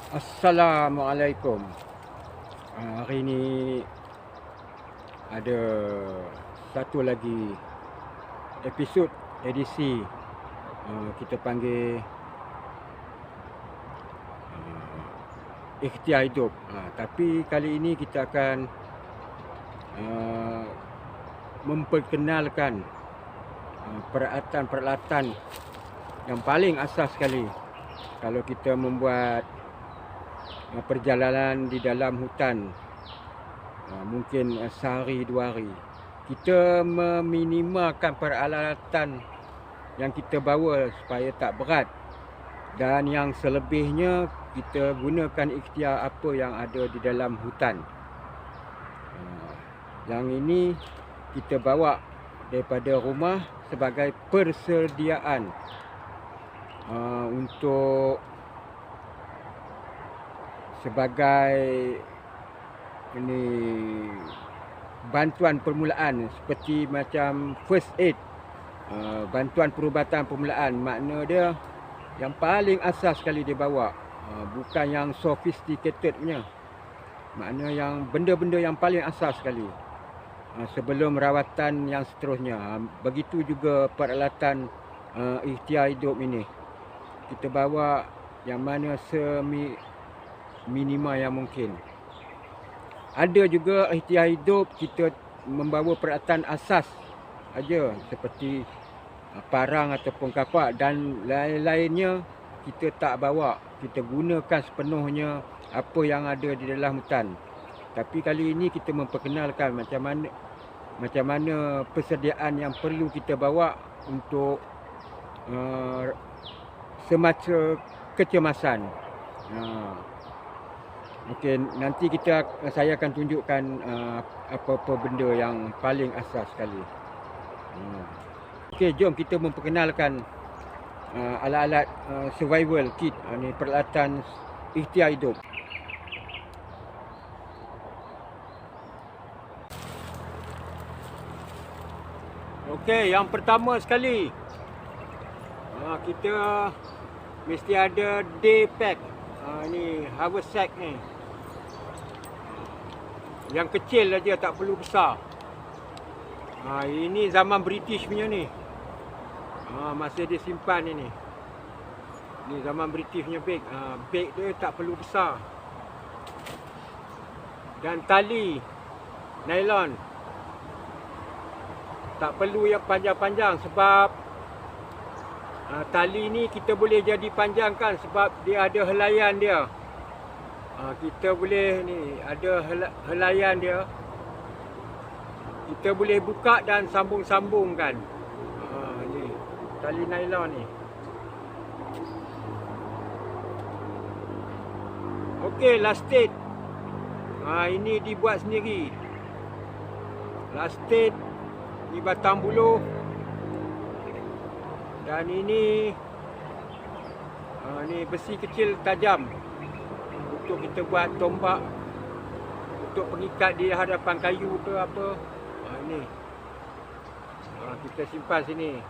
Assalamualaikum. Hari ini ada satu lagi episod edisi kita panggil ikhtiar hidup. Tapi kali ini kita akan memperkenalkan peralatan-peralatan yang paling asas sekali kalau kita membuat perjalanan di dalam hutan, mungkin sehari dua hari. Kita meminimalkan peralatan yang kita bawa supaya tak berat, dan yang selebihnya kita gunakan ikhtiar apa yang ada di dalam hutan. Yang ini kita bawa daripada rumah sebagai persediaan untuk sebagai ini bantuan permulaan, seperti macam first aid, bantuan perubatan permulaan. Makna dia yang paling asas sekali dia bawa, bukan yang sophisticated punya. Makna yang benda-benda yang paling asas sekali sebelum rawatan yang seterusnya. Begitu juga peralatan ikhtiar hidup ini, kita bawa yang mana minimal yang mungkin. Ada juga ikhtiar hidup kita membawa peralatan asas aja, seperti parang ataupun kapak, dan lain-lainnya kita tak bawa. Kita gunakan sepenuhnya apa yang ada di dalam hutan. Tapi kali ini kita memperkenalkan macam mana persediaan yang perlu kita bawa untuk semasa kecemasan. Mungkin nanti saya akan tunjukkan apa-apa benda yang paling asas sekali. Okey, jom kita memperkenalkan alat-alat survival kit, ni peralatan ikhtiar hidup. Okey, yang pertama sekali, kita mesti ada day pack. Ni haversack ni. Yang kecil aja, tak perlu besar. Ini zaman British punya ni. Masih dia simpan ini. Ni zaman British punya beg. Beg dia tak perlu besar. Dan tali nylon. Tak perlu yang panjang-panjang, sebab tali ni kita boleh jadi panjangkan sebab dia ada helaian dia. Kita boleh ni ada helaian dia. Kita boleh buka dan sambung-sambungkan. Ni tali nylon ni. Okey, lastik. Ini dibuat sendiri. Lastik ni batang buluh. Dan ini ni besi kecil tajam untuk kita buat tombak, untuk pengikat di hadapan kayu ke apa. Ini kita simpan sini.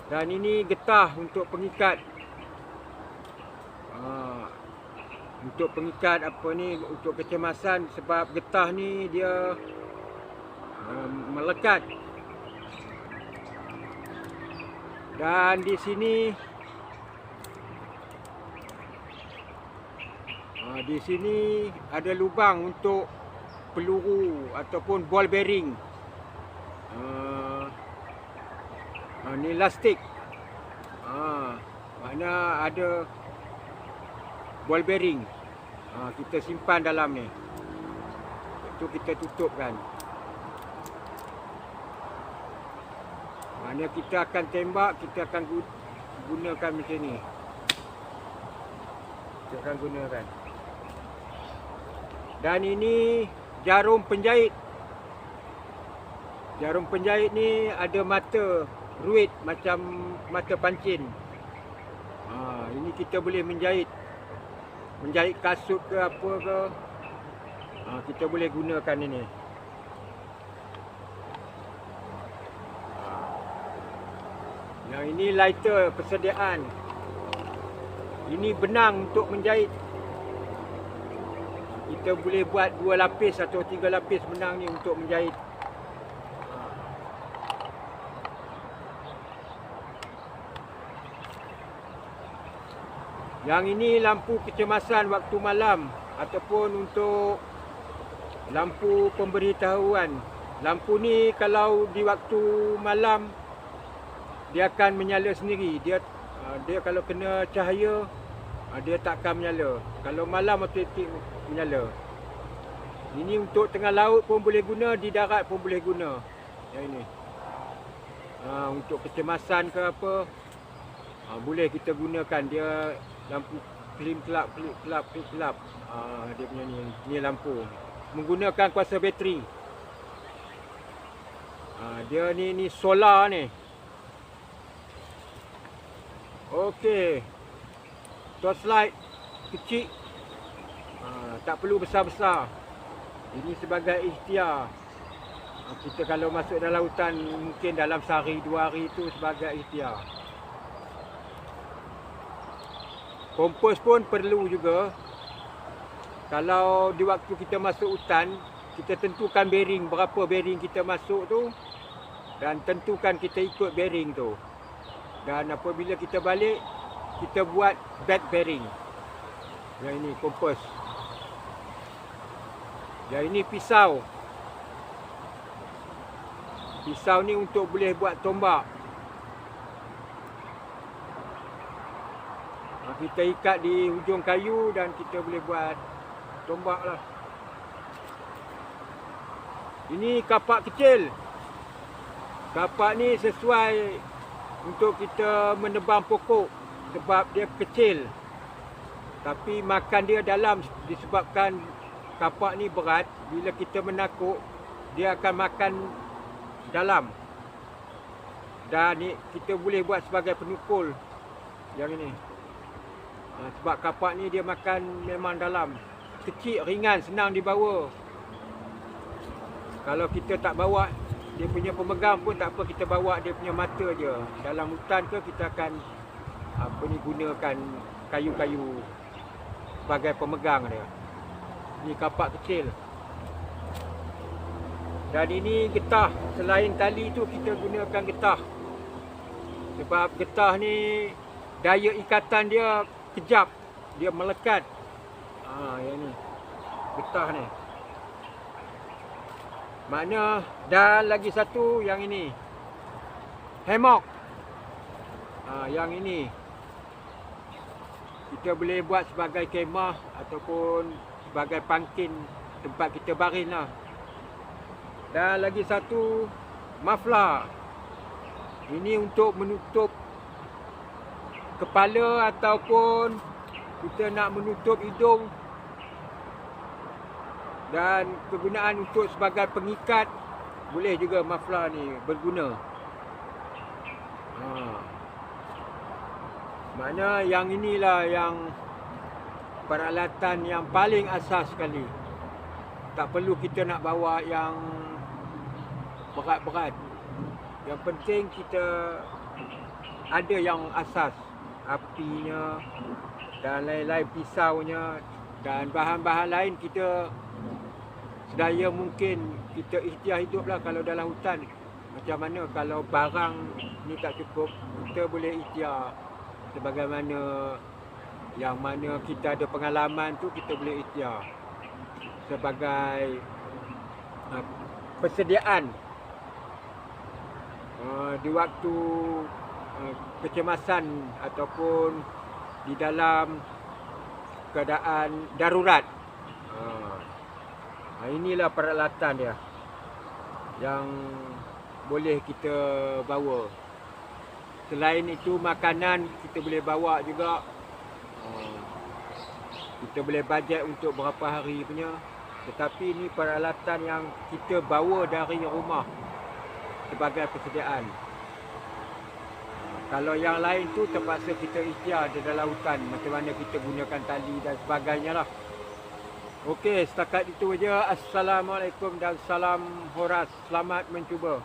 Dan ini getah untuk pengikat. Untuk pengikat apa ni, untuk kecemasan, sebab getah ni dia melekat. Dan di sini ada lubang untuk peluru ataupun ball bearing. Ni lastik. Mana ada ball bearing. Kita simpan dalam ni. Itu kita tutupkan. Mana kita akan tembak, kita akan gunakan macam ni. Kita akan gunakan. Dan ini jarum penjahit. Jarum penjahit ni ada mata ruit macam mata pancin. Ini kita boleh menjahit kasut ke apa ke. Kita boleh gunakan ini. Yang ini lighter persediaan. Ini benang untuk menjahit. Kita boleh buat 2 lapis atau 3 lapis benang ni untuk menjahit. Yang ini lampu kecemasan waktu malam ataupun untuk lampu pemberitahuan. Lampu ni kalau di waktu malam dia akan menyala sendiri. Dia kalau kena cahaya dia tak akan menyala. Kalau malam automatik menyala. Ini untuk tengah laut pun boleh guna, di darat pun boleh guna. Yang ini. Untuk kecemasan ke apa, boleh kita gunakan. Dia lampu film kelap. Dia punya ni lampu. Menggunakan kuasa bateri. Dia ni solar ni. Okey. Torchlight kecil. Tak perlu besar-besar. Ini sebagai ikhtiar. Kita kalau masuk dalam hutan mungkin dalam sehari 2 hari itu sebagai ikhtiar. Kompos pun perlu juga. Kalau di waktu kita masuk hutan, kita tentukan bearing, berapa bearing kita masuk tu. Dan tentukan kita ikut bearing tu. Dan apabila kita balik, kita buat bed bearing. Yang ini kompos. Yang ini pisau. Pisau ni untuk boleh buat tombak. Kita ikat di hujung kayu dan kita boleh buat tombak lah. Ini kapak kecil. Kapak ni sesuai untuk kita menebang pokok sebab dia kecil. Tapi makan dia dalam disebabkan kapak ni berat. Bila kita menakuk, dia akan makan dalam. Dan ni kita boleh buat sebagai penukul. Yang ini. Sebab kapak ni dia makan memang dalam. Kecil, ringan, senang dibawa. Kalau kita tak bawa dia punya pemegang pun tak apa, kita bawa dia punya mata je. Dalam hutan ke kita akan gunakan kayu-kayu sebagai pemegang dia. Ni kapak kecil. Dan ini getah. Selain tali tu kita gunakan getah. Sebab getah ni daya ikatan dia kejap. Dia melekat. Yang ni. Getah ni. Makna dan lagi satu yang ini. Hammock. Yang ini. Kita boleh buat sebagai kemah ataupun sebagai pangkin tempat kita baring lah. Dan lagi satu muffler. Ini untuk menutup kepala ataupun kita nak menutup hidung. Dan kegunaan untuk sebagai pengikat boleh juga muffler ni berguna. Makna yang inilah yang peralatan yang paling asas sekali. Tak perlu kita nak bawa yang berat-berat. Yang penting kita ada yang asas. Apinya dan lain-lain, pisaunya dan bahan-bahan lain kita sedaya mungkin kita ikhtiar hiduplah kalau dalam hutan. Macam mana kalau barang ni tak cukup, kita boleh ikhtiar. Sebagaimana yang mana kita ada pengalaman tu, kita boleh ikhtiar. Sebagai persediaan di waktu kecemasan ataupun di dalam keadaan darurat. Inilah peralatan dia yang boleh kita bawa. Selain itu makanan kita boleh bawa juga. Kita boleh bajet untuk berapa hari punya. Tetapi ini peralatan yang kita bawa dari rumah sebagai persediaan. Kalau yang lain tu terpaksa kita ikhtiar di dalam hutan. Macam mana kita gunakan tali dan sebagainya lah. Okey, setakat itu aja. Assalamualaikum dan salam horas. Selamat mencuba.